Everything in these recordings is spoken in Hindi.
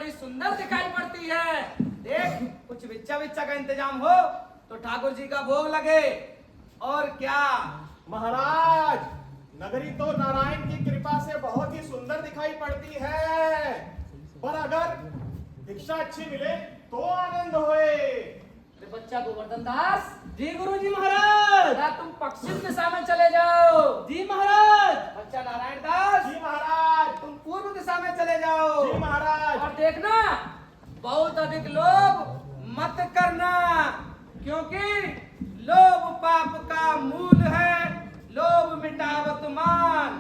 बड़ी सुंदर दिखाई पड़ती है। देख कुछ बिच्चा बिच्चा का इंतजाम हो तो ठाकुर जी का भोग लगे। और क्या महाराज, नगरी तो नारायण की कृपा से बहुत ही सुंदर दिखाई पड़ती है, पर अगर दीक्षा अच्छी मिले तो आनंद होए। अरे बच्चा गोवर्धन दास, जी गुरुजी महाराज। या तुम पश्चिम दिशा में चले जाओ। जी महाराज। बच्चा नारायण दास, जी महाराज। तुम पूर्व दिशा में चले जाओ। जी महाराज। और देखना बहुत अधिक लोभ मत करना, क्योंकि लोभ पाप का मूल है। लोभ मिटावत मान,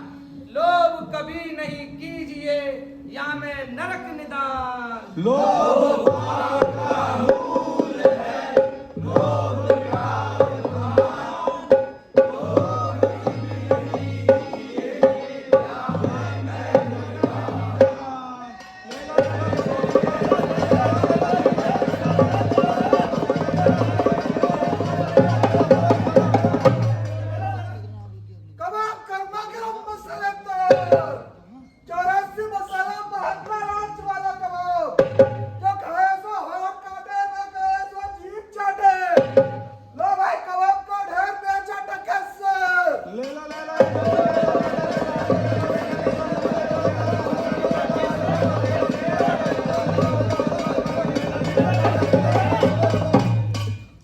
लोभ कभी नहीं कीजिए, या में नरक निदान। लोभ पाप का मूल है, लोभ मिटावत मान, लोभ कभी नहीं कीजिए, या में नरक निदान। कबाब कर्मा गरम मसाला तैयार। 84 मसाला महात्मा राज वाला कबाब, जो खाए सो हाथ काटे, न खाए सो जीभ चाटे। लो भाई, कबाब का ढेर बेचा टके से। ले लो।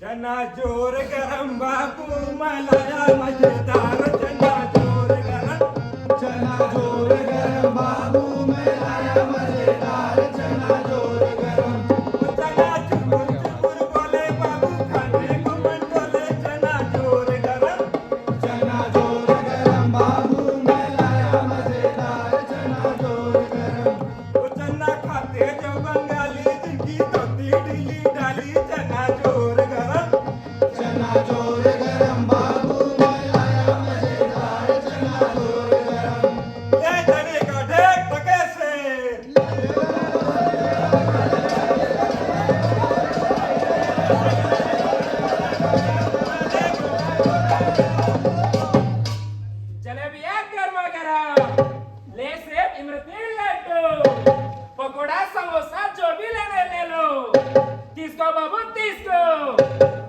चना जोर गरम बापू मलाया मजेदार। चना जोर गरम, चना जोर गरम बाबू मलाया मजेदार। चना जोर गरम, चना चुकुर चुकुर बोले बाबू खाने को मन बोले। चना जोर गरम, चना जोर गरम बाबू मलाया मजेदार। चना जोर गरम, वो चना खाते जो बंगाली, जिनकी धोती ढीली डाली। चना जोर गरम, चना जोर गरम बाबू मलाया मजेदार। चना जोर गरम, ये चने का ढेर टके से। जलेबी एक गर्मा गर्म, ले सेब इमरती लड्डू, पकोड़ा समोसा जो भी लेने ले लो। 30 को बाबू 30 को,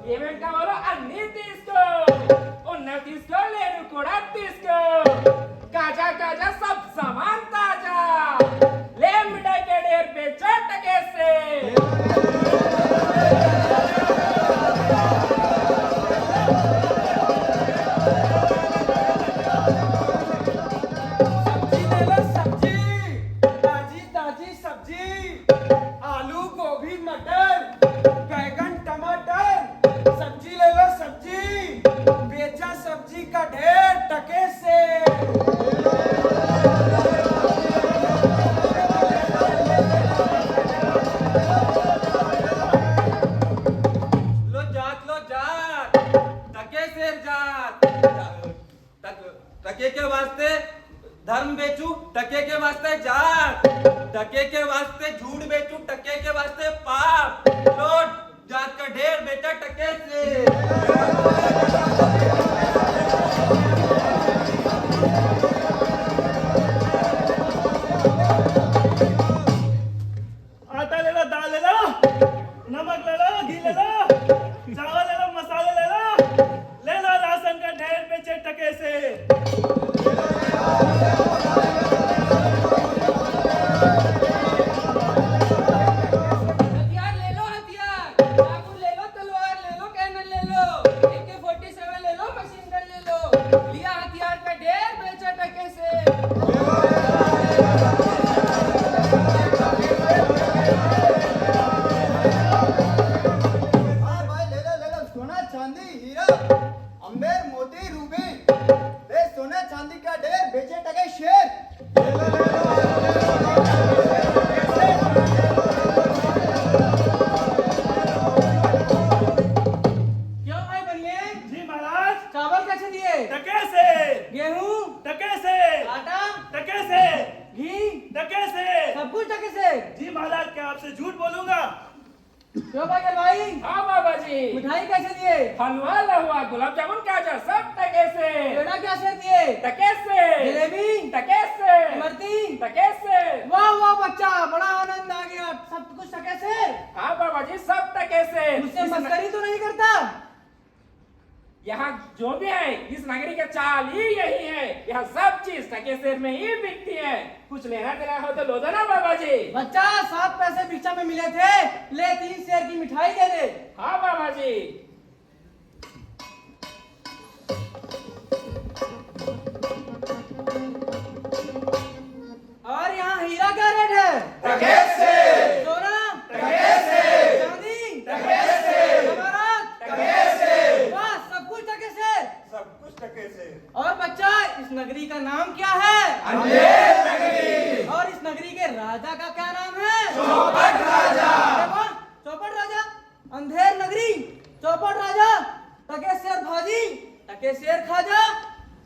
ये का बोलो अन्नी 30 को, 29 को लेनु कोड़ा 30 को। काजा काजा सब सामान ताजा, ले मिठाई के ढेर बेचो टके से। सब्जी ले लो सब्जी, ताजी ताजी सब्जी। आलू गोभी मटर बैगन टमाटर, सब्जी ले लो सब्जी, बेचा सब्जी का ढेर टके से। लो जात टके से जात। टके के वास्ते धर्म बेचू, टके के वास्ते जात, टके के वास्ते झूठ बेचू, टके के वास्ते पाप। लो जात का ढेर बेटा टके से। आटा ले लो, दाल ले लो, नमक ले लो, घी ले लो, चावल ले लो, मसाले ले लो। ले लो राशन का ढेर बेचे टके से। हथियार ले लो, हथियार, चाकू ले लो, तलवार ले लो, कैनन ले लो, AK-47 ले लो, मशीन गन ले लो। लिया हथियार का ढेर बेचा टके से। हाँ भाई, ले लो सोना चांदी हीरा अंबेर मोती रूबी। ले सोना चांदी का ढेर बेचे टके शेर। क्यों भाई बनिए, जी महाराज। चावल कैसे दिए? टके से, गेहूं, टके से, आटा, टके से, घी, टके से। सब कुछ टके से। जी महाराज, क्या आपसे झूठ बोलूंगा? क्यों बागेल भाई, हाँ बाबा जी, मिठाई कैसे दिए? हलवा लहुआ गुलाब जामुन काजा सब टके से, पेड़ा कैसे दिए? टके से, जलेबी? टके से, इमरती? टके से। वाह वाह बच्चा, बड़ा आनंद आ गया, सब कुछ टके से। हाँ बाबा जी, सब टके से। मुझसे मस्करी तो नहीं करता? यहाँ जो भी है इस नगरी का चाल ही यही है, यहाँ सब चीज टके शेर में ही बिकती है। कुछ लेना देना हो तो लो दो ना बाबा जी। बच्चा 7 पैसे भिक्षा में मिले थे, ले 3 शेर की मिठाई दे दे। हाँ बाबा जी। और यहाँ हीरा क्या रेट है? टके से, सोना? टके से, चांदी? टके से, जवाहरात? टके से, वाह, सब कुछ टके से। सब कुछ टके से। और बच्चा इस नगरी का नाम क्या है? अंधेर नगरी। और इस नगरी के राजा का क्या नाम है? चौपट राजा। अरे वाह, चौपट राजा। अंधेर नगरी, चौपट राजा, टके शेर भाजी, टके शेर खाजा।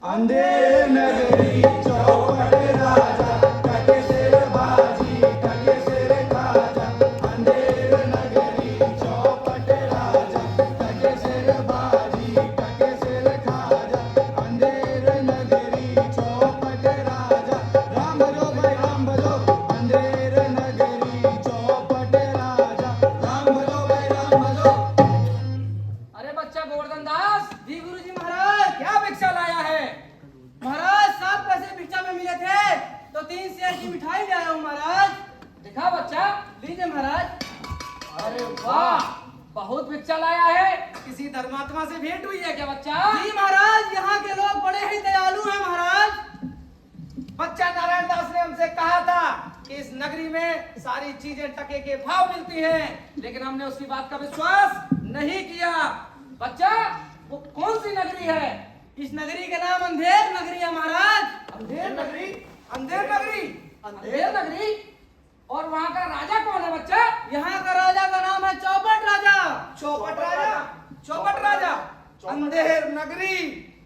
अंधेर नगरी चौपट राजा, टके शेर भाजी, टके शेर खाजा। अंधेर नगरी चौपट राजा, टके शेर भाजी, टके शेर खाजा। अंधेर नगरी चौपट राजा, राम भजो भाई राम भजो। अंधेर नगरी चौपट राजा, राम भजो भाई राम भजो। अरे बच्चा गोवर्धन दास। जी गुरुजी महाराज। क्या भिक्षा लाया है? महाराज 7 पैसे भिक्षा में मिले थे तो 3 शेर की मिठाई ले आया हूँ महाराज। दिखा बच्चा। लीजिए महाराज। अरे वाह, बहुत भिक्षा लाया है। किसी धर्मात्मा से भेंट हुई है क्या बच्चा? जी महाराज, यहाँ के लोग बड़े ही दयालु हैं महाराज। बच्चा नारायण दास ने हमसे कहा था कि इस नगरी में सारी चीजें टके के भाव मिलती हैं, लेकिन हमने उसकी बात का विश्वास नहीं किया। बच्चा, वो कौन सी नगरी है? इस नगरी का नाम अंधेर नगरी है महाराज। अंधेर नगरी? अंधेर नगरी? अंधेर नगरी? और वहाँ का राजा कौन है बच्चा? यहाँ का राजा का नाम है चौपट राजा। चौपट राजा? चौपट राजा? अंधेर नगरी,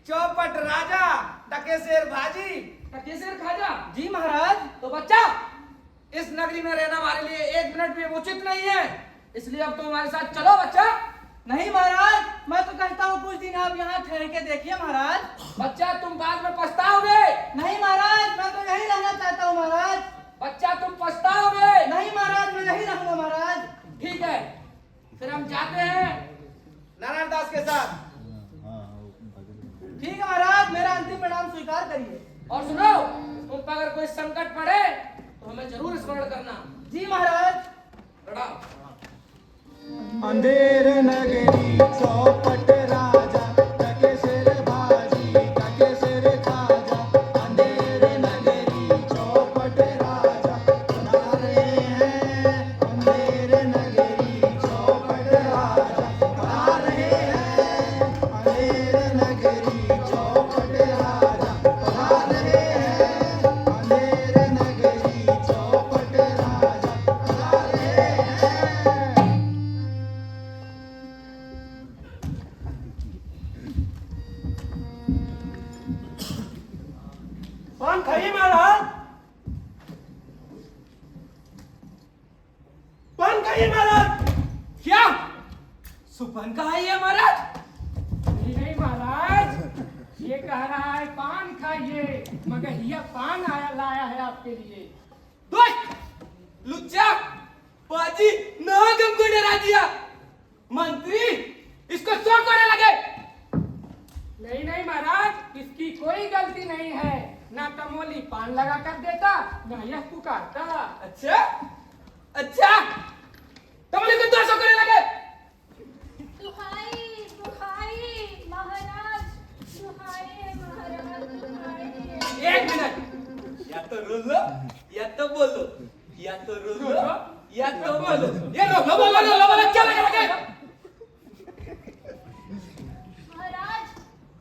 चौपट राजा, टके शेर भाजी, टके शेर खाजा। जी महाराज। तो बच्चा, इस नगरी में रहना हमारे लिए 1 मिनट भी उचित नहीं है, इसलिए अब तुम हमारे साथ चलो बच्चा। नहीं महाराज, मैं तो कहता हूँ कुछ दिन आप यहाँ ठहर के देखिए महाराज। बच्चा, तुम बाद में पछताओगे। नहीं महाराज, मैं तो यही रहना चाहता हूँ महाराज। बच्चा, तुम पछताओगे। नहीं महाराज, मैं यही रहूंगा महाराज। ठीक है, फिर हम जाते हैं नारायण दास के साथ। ठीक है महाराज, मेरा अंतिम प्रणाम स्वीकार करिए। और सुनो, तुम पर अगर कोई संकट पड़े तो हमें जरूर स्मरण करना। जी महाराज। प्रणाम। अंधेर नगरी चौपट राजा, टके शेर भाजी, टके शेर खाजा। अंधेर नगरी चौपट राजा, बना रहे हैं। अंधेर नगरी चौपट राजा, बना रहे हैं। अंधेर नगरी चौपट राजा, बना रहे हैं। अंधेर नगरी चौपट राजा, बना रहे हैं। पान खाइए महाराज, पान खाइए महाराज। क्या? सुपन कहा है महाराज? नहीं महाराज, ये कह रहा है पान खाइए, मगर यह पान लाया है आपके लिए। दोस्त, लुच्चा, बाजी, नाग हमको डरा दिया। मंत्री, इसको 100 कोड़े लगे। नहीं नहीं महाराज, इसकी कोई गलती नहीं है। ना तमोली पान लगा कर देता, ना यह पुकारता। अच्छा, अच्छा, तमली को 200 कोड़े लगे। दुहाई दुहाई महाराज, दुहाई महाराज, दुहाई। 1 मिनट, या तो रोलो या तो बोलो, या तो रोलो या तो बोलो। ये लो बोलो क्या लगे? महाराज,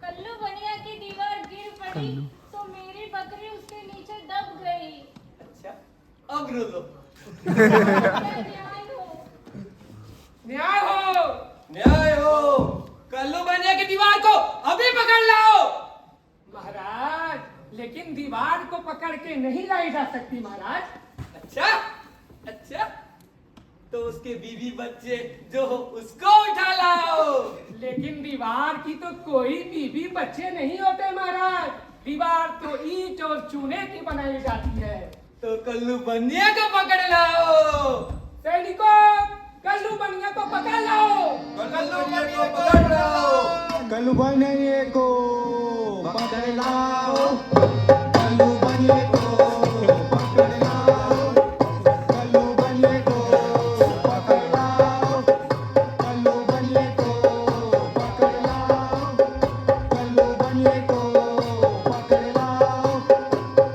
कल्लू बनिया की दीवार गिर पड़ी तो मेरी बकरी उसके नीचे दब गई। अच्छा, अब रोलो। क्या न्याय हो? न्याय हो। न्याय हो। कल्लू बनिया की दीवार को अभी पकड़ लाओ। महाराज, लेकिन दीवार को पकड़ के नहीं लाई जा सकती महाराज। अच्छा, अच्छा, तो उसके बीवी बच्चे जो हो उसको उठा लाओ। लेकिन दीवार की तो कोई बीवी बच्चे नहीं होते महाराज। दीवार तो ईंट और चूने की बनाई जाती है। तो कल्लू बनिया को पकड़ लाओ। सैनिकों, कल्लू बनिया को पकड़ लाओ। कल्लू बनिया को पकड़ लाओ। कल्लू बनिए को पकड़ लाओ। कल्लू बनिए को पकड़ लाओ। कल्लू बनिए को पकड़ लाओ। कल्लू बनिए को पकड़ लाओ। कल्लू बनिए को पकड़ लाओ।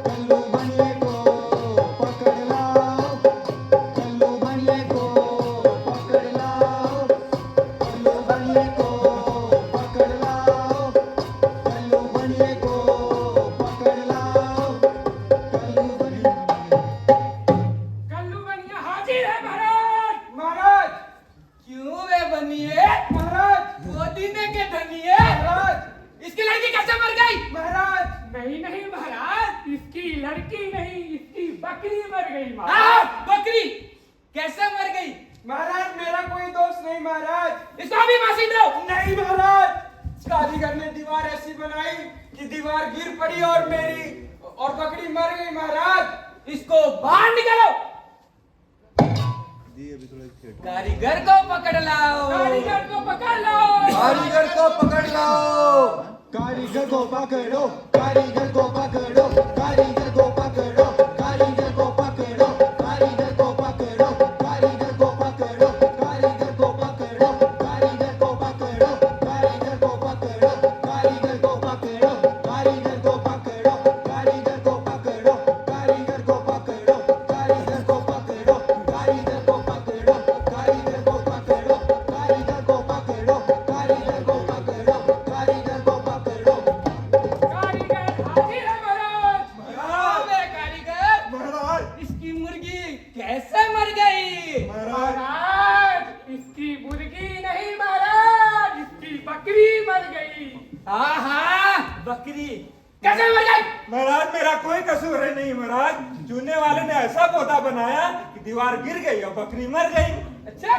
कल्लू बनिए को पकड़ लाओ। कल्लू बनिए को पकड़ लाओ। कल्लू बनिए को पकड़ लाओ। कल्लू बनिए को पकड़ लाओ। कल्लू बनिए कल्लू बनिया हाजिर है महाराज। महाराज क्यों वे बनिए? महाराज वो दीने के धनिए। महाराज इसकी लड़की कैसे मर गई? महाराज नहीं नहीं महाराज, इसकी लड़की नहीं, इसकी बकरी मर गई महाराज। बकरी कैसे मर गई? महाराज मेरा कोई दोस्त नहीं महाराज। इसको अभी फांसी दो। नहीं महाराज, कारीगर ने दीवार ऐसी बनाई कि दीवार गिर पड़ी और मेरी और बकरी मर गई महाराज। इसको बाहर निकालो। कारीगर को पकड़ लाओ। कारीगर को पकड़ लो। कारीगर को पकड़ लाओ। कारीगर को पकड़ो। कारीगर को पकड़ो। कारीगर को पकड़ो। कारीगर को पकड़ो। कारीगर को पकड़ो। कारीगर को पकड़ो। कारीगर को पकड़ो। कारीगर को पकड़ो। कारीगर को पकड़ो। कारीगर को पकड़ो। कारीगर को पकड़ो। कारीगर को पकड़ो। कारीगर को पकड़ो। कारीगर को पकड़ो। कारीगर को पकड़ो। कारीगर को पकड़ो। कारीगर को पकड़ो। कारीगर को पकड़ो। कारीगर को पकड़ो। कारीगर हाजिर है महाराज। हाँ, वे कारीगर, महाराज इसकी मुर्गी कैसे मर गई? महाराज इसकी मुर्गी नहीं महाराज, इसकी बकरी मर गई। हाँ, बकरी कैसे मर गई? महाराज मेरा कोई कसूर है नहीं महाराज। चुनने वाले ने ऐसा पौधा बनाया कि दीवार गिर गई और बकरी मर गई। अच्छा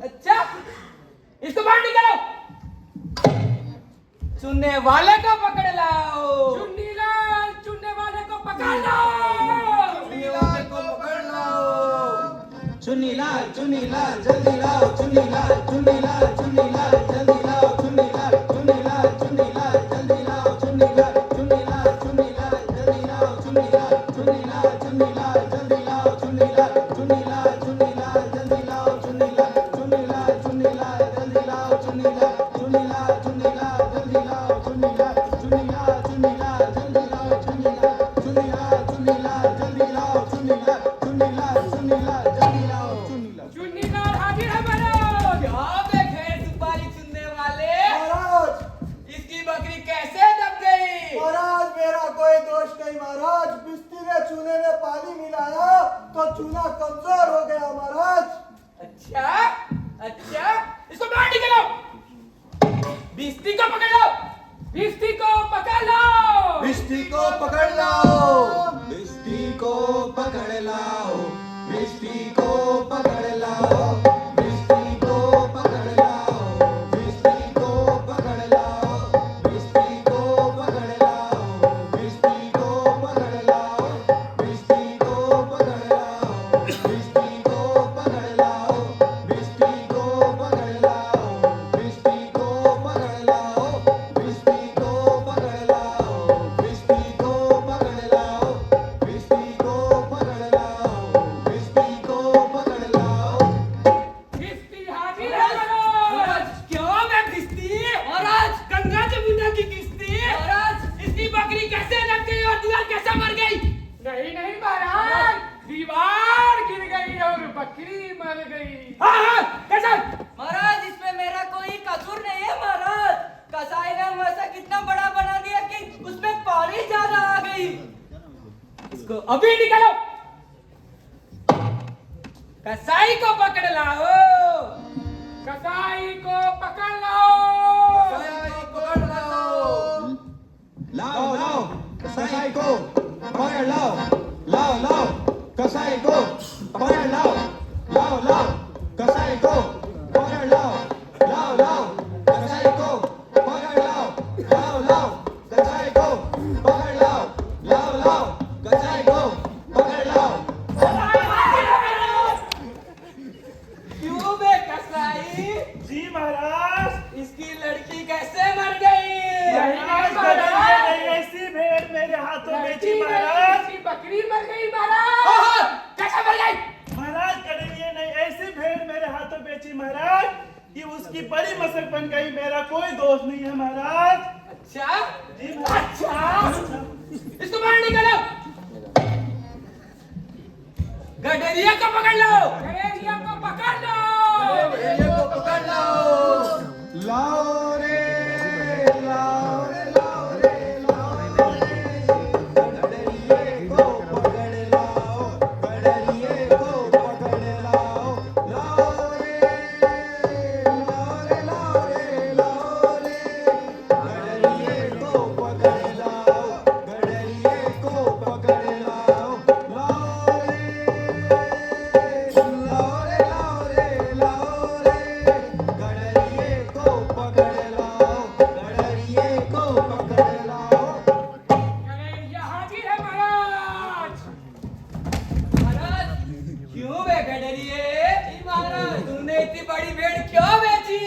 अच्छा, इसको बाहर निकालो। चुनने वाले को पकड़ लाओ। चुन्नी लाल, चुनने वाले को पकड़ लो। चुन्नीलाल को पकड़ लाओ। चुन्नीलाल चुन्नीलाल जल्दी लाओ। चुन्नीलाल चुन्नीलाल चुन्नीलाल जल्दी लाओ। चुन्नीलाल चुन्नीलाल चुन्नीलाल जल्दी लाओ। चुन्नीलाल चुन्नीलाल चुन्नीलाल जल्दी लाओ। चुन्नीलाल चुन्नीलाल चुन्नीलाल जल्दी लाओ। चुन्नीलाल चुन्नीलाल चुन्नीलाल जल्दी लाओ। चुन्नीलाल चुन्नीलाल चुन्नीलाल जल्दी लाओ। चुन्नीलाल चुन्नीलाल चुन्नीलाल जल्दी लाओ। चुन्नीलाल चुन्नीलाल चुन्नीलाल जल्दी लाओ। चुन्नीलाल चुन्नीलाल चुन्नीलाल जल्दी लाओ। चुन्नीलाल चुन्नीलाल चुन्नीलाल जल्दी लाओ। चुन्नीलाल चुन्नी लाल हाजिर है महाराज। क्या देखे सुपारी चुनने वाले? महाराज इसकी बकरी कैसे दब गई? महाराज मेरा कोई दोष नहीं महाराज। बिस्ती ने चूने में पानी मिलाया तो चूना कमजोर हो गया महाराज। अच्छा अच्छा, इसको बाहर निकालो। बिस्ती को पकड़ लो। बिस्ती को पकड़ लो। बिस्ती को पकड़ लाओ। बिस्ती को पकड़ लाओ। बिस्ती को पकड़ लाओ। बिस्ती को पकड़ लाओ। बिस्ती को पकड़ लाओ। बिस्ती को पकड़ लाओ। बिस्ती को पकड़ लाओ। बिस्ती को पकड़ लाओ। बिस्ती को पकड़ लाओ। बिस्ती को पकड़ लाओ। बिस्ती को पकड़ लाओ। बिस्ती को पकड़ लाओ। बिस्ती को पकड़ लाओ। बिस्ती को पकड़ लाओ। बिस्ती को पकड़ लाओ। बिस्ती हाजिर है महाराज। क्यों मैं बिस्ती? महाराज गंगा जमुना की किस्ती। महाराज इसकी बकरी कैसे दब गई और दीवार कैसे मर गई? नहीं नहीं महाराज, दीवार गिर गई और बकरी मर गई। हाँ हाँ, कैसे? महाराज इसमें मेरा कोई कसूर नहीं है महाराज। कसाई ने मसा कितना बड़ा बना दिया कि उसमें पानी ज्यादा आ गई। इसको अभी निकालो। कसाई को पकड़ लाओ। कसाई को पकड़ लो। पकड़ लाओ। लाओ लाओ कसाई को पकड़ लाओ। लाओ लाओ कसाई को पकड़ लाओ। लाओ लाओ कसाई को पकड़ लाओ, लाओ लाओ कसाई को पकड़ लाओ, लाओ लाओ कसाई को पकड़ लाओ, लाओ लाओ कसाई को पकड़ लाओ। क्यों बे कसाई? जी महाराज। इसकी लड़की कैसे मर गई? महाराज कदरिए ने ऐसी भेड़ मेरे हाथों बेची महाराज। बकरी मर गई महाराज। कैसे मर गई? महाराज कदरिए ने ऐसी भेड़ मेरे हाथों बेची महाराज कि उसकी बड़ी मसक बन गई। मेरा कोई दोष नहीं है महाराज। अच्छा जी महाराज। अच्छा इसको बाहर निकालो। गडरिया को पकड़ लो। गडेरिया को पकड़ लो। गडेरिया को पकड़ लाओ, लाओ रे लाओ रे लाओ रे लाओ रे, गडरिए को पकड़ लाओ, गडरिए को पकड़ लाओ, लाओ रे लाओ रे लाओ रे लाओ रे, गडरिए को पकड़ लाओ, गडरिए को पकड़ लाओ, लाओ रे लाओ रे लाओ रे लाओ रे, गडरिए को पकड़ लाओ, गडरिए को पकड़ लाओ। गडेरिया हाजिर है महाराज। महाराज क्यों बे गडरिए? महाराज तूने इतनी बड़ी भेड़ क्यों बेची?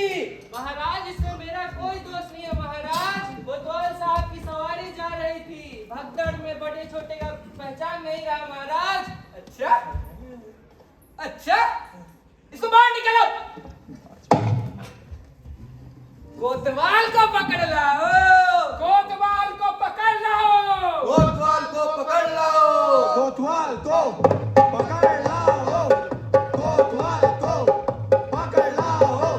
महाराज इसमें मेरा कोई दोष नहीं है महाराज। वो दौल साहब की सवारी जा रही थी, भगदड़ में बड़े छोटे का पहचान नहीं रहा महाराज। अच्छा अच्छा इसको बाहर निकालो। कोतवाल को पकड़ लाओ। कोतवाल को पकड़ लाओ। कोतवाल को पकड़ लाओ, कोतवाल को पकड़ लाओ, कोतवाल को पकड़ लाओ,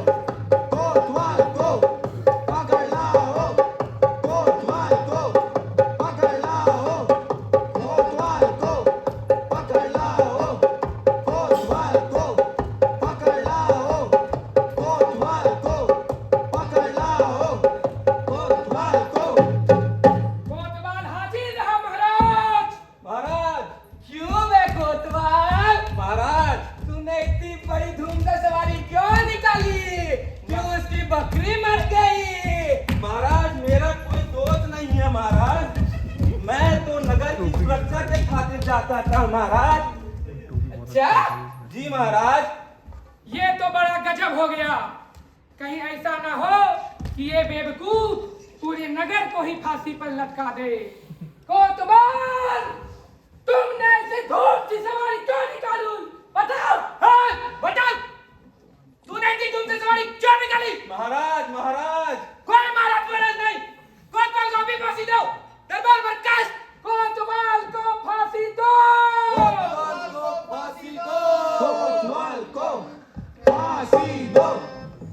कोतवाल को पकड़ लाओ, कोतवाल को पकड़ लाओ, कोतवाल को पकड़ लाओ, कोतवाल को पकड़ लाओ, कोतवाल को पकड़ लाओ, कोतवाल को। कोतवाल हाजिर रहा महाराज। महाराज क्यों बे कोतवाल? महाराज तूने इतनी बड़ी धूम का सवारी क्यों निकाली? क्यों उसकी बकरी मर गई? महाराज मेरा कोई दोष नहीं है महाराज, मैं तो नगर की सुरक्षा के खातिर जाता था महाराज। अच्छा जी महाराज। ये तो बड़ा गजब हो गया। कहीं ऐसा ना हो कि ये बेवकूफ पूरे नगर को ही फांसी पर लटका दे। कोतवाल तुमने ऐसे धूम की सवारी क्यों निकाली? बताओ। हाँ, बताओ। तूने इतनी धूम से सवारी क्यों निकाली? महाराज महाराज कोई महाराज महाराज नहीं। कोतवाल को भी फांसी दो। दरबार बरकस। कोतवाल को फांसी दो। कोतवाल को फांसी दो, कोतवाल को फांसी दो,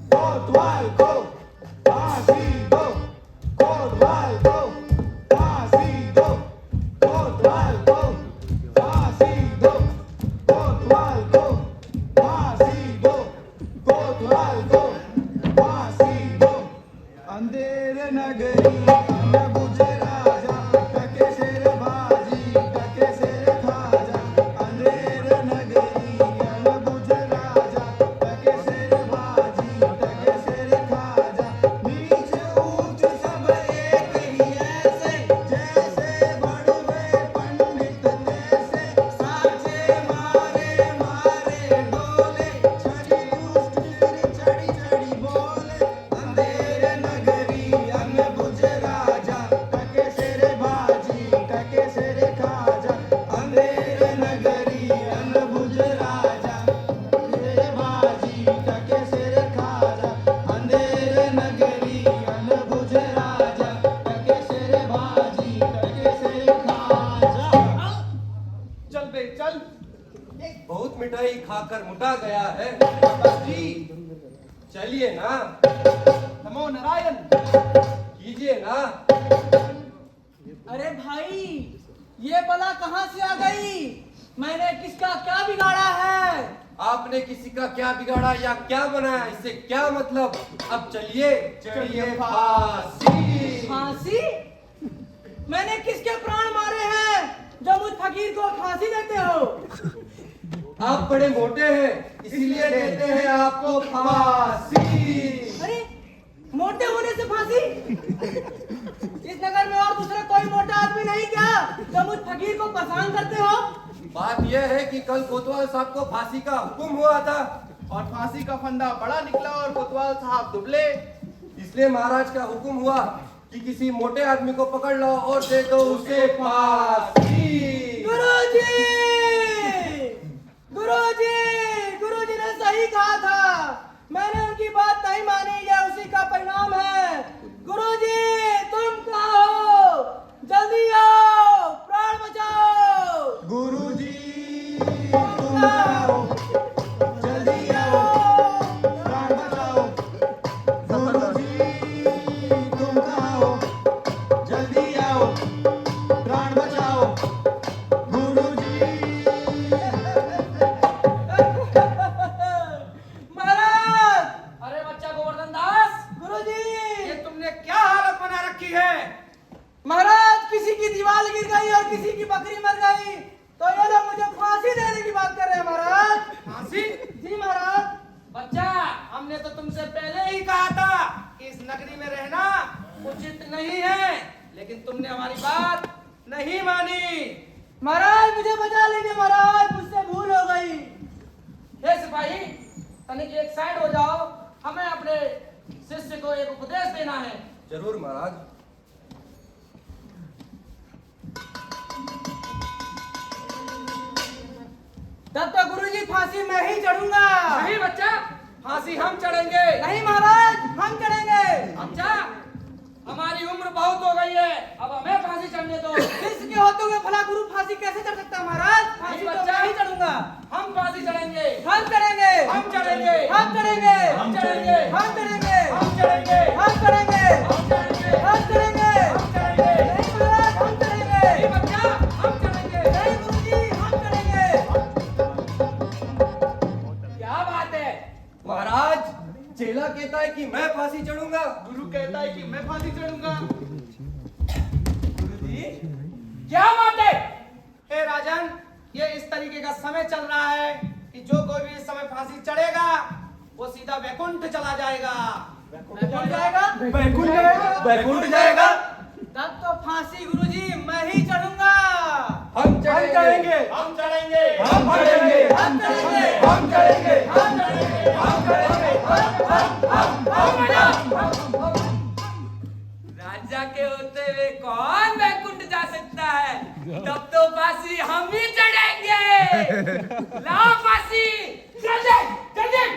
कोतवाल को फांसी दो, कोतवाल को फांसी दो, कोतवाल को फांसी दो, कोतवाल को फांसी दो, कोतवाल को फांसी दो। अंधेर नगरी न बुझे राजा, टके शेर बाजी टके शेर खाजा, अंधेर नगरी न बुझे राजा, टके शेर बाजी टके शेर खाजा, नीच ऊंच सब एक ही ऐसे, जैसे बड़वे पंडित तैसे, साचे मारे मारे डोले, छड़ी दुष्ट चढ़ी चढ़ी बोले, अंधेर नगरी अन बुझे राजा, टके शेर बाजी टके शेर खाजा, अंधेर नगरी अन बुझे राजा, शेर बाजी टके शेर खाजा, अंधेर नगरी अन बुझे राजा, टके शेर बाजी टके शेर खाजा। चल बे चल। बहुत मिठाई खाकर मुटा गया है जी, चलिए ना, नमो नारायण। कीजिए ना। अरे भाई ये बला कहाँ से आ गई? मैंने किसका क्या बिगाड़ा है? आपने किसी का क्या बिगाड़ा या क्या बनाया, इससे क्या मतलब? अब चलिए चढ़िए फांसी। फांसी? मैंने किसके प्राण मारे हैं जो मुझ फकीर को फांसी देते हो? आप बड़े मोटे हैं, इसीलिए देते हैं आपको फांसी। अरे मोटे होने से फांसी? इस नगर में और दूसरा कोई मोटा आदमी नहीं क्या जो मुझ फकीर को परेशान करते हो? बात यह है कि कल कोतवाल साहब को फांसी का हुक्म हुआ था और फांसी का फंदा बड़ा निकला और कोतवाल साहब दुबले। इसलिए महाराज का हुक्म हुआ कि किसी मोटे आदमी को पकड़ लो और दे दो उसे फांसी। गुरुजी! गुरुजी! गुरुजी ने सही कहा था। मैंने उनकी बात नहीं मानी, यह उसी का परिणाम है। गुरुजी, तुम कहाँ हो? जल्दी आओ, प्राण बचाओ। गुरुजी तुम कहाँ हो? जल्दी आओ, प्राण बचाओ। गुरुजी तुम कहाँ हो? जल्दी आओ, प्राण बचाओ। गुरुजी महाराज! अरे बच्चा गोवर्धन दास, गुरुजी! ये तुमने क्या हालत बना रखी है? महाराज, किसी की दीवार गिर गई और किसी की बकरी मर गई, तो ये लोग मुझे फांसी देने की बात कर रहे हैं महाराज। फांसी? जी महाराज। बच्चा, हमने तो तुमसे पहले ही कहा था कि इस नगरी में रहना उचित नहीं है, लेकिन तुमने हमारी बात नहीं मानी। महाराज मुझे बचा लीजिए महाराज, मुझसे भूल हो गई। हे सिपाही, तनिक एक साइड हो जाओ, हमें अपने शिष्य को एक उपदेश देना है। जरूर महाराज। तब तो गुरुजी फांसी मैं ही चढ़ूंगा। नहीं बच्चा, फांसी हम चढ़ेंगे। नहीं महाराज, हम चढ़ेंगे। अच्छा, हमारी उम्र बहुत हो गई है, अब हमें फांसी चढ़ने दो। शिष्य के होते हुए भला गुरु फांसी कैसे चढ़ सकता है महाराज? फांसी तो मैं ही चढ़ूंगा। हम फांसी चढ़ेंगे। हम चढ़ेंगे। हम चढ़ेंगे। हम चढ़ेंगे। हम चढ़ेंगे। हम चढ़ेंगे। हम चढ़ेंगे। हम चढ़ेंगे। हम चढ़ेंगे। हम चढ़ेंगे। हम चढ़ेंगे। नहीं महाराज, हम चढ़ेंगे। नहीं बच्चा, हम चढ़ेंगे। नहीं गुरुजी, हम चढ़ेंगे। क्या बात है? महाराज, चेला कहता है कि मैं फांसी चढ़ूंगा। गुरु कहता है कि मैं फांसी चढ़ूंगा। क्या बात है? हे राजन, ये इस तरीके का समय चल रहा है कि जो कोई भी इस समय फांसी चढ़ेगा वो सीधा वैकुंठ चला जाएगा। वैकुंठ जाएगा? बैकुंठ जाएगा। बैकुंठ जाएगा। तब तो फांसी गुरुजी मैं ही चढ़ूंगा। हम चढ़ेंगे। हम चढ़ेंगे। हम चढ़ेंगे। हम चढ़ेंगे। हम चढ़ेंगे। हम चढ़ेंगे। हम चढ़ेंगे। राजा के होते हुए कौन वैकुंठ जा सकता है? तब तो फांसी हम ही चढ़ेंगे। लाओ फांसी, जल्दी जल्दी।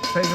सही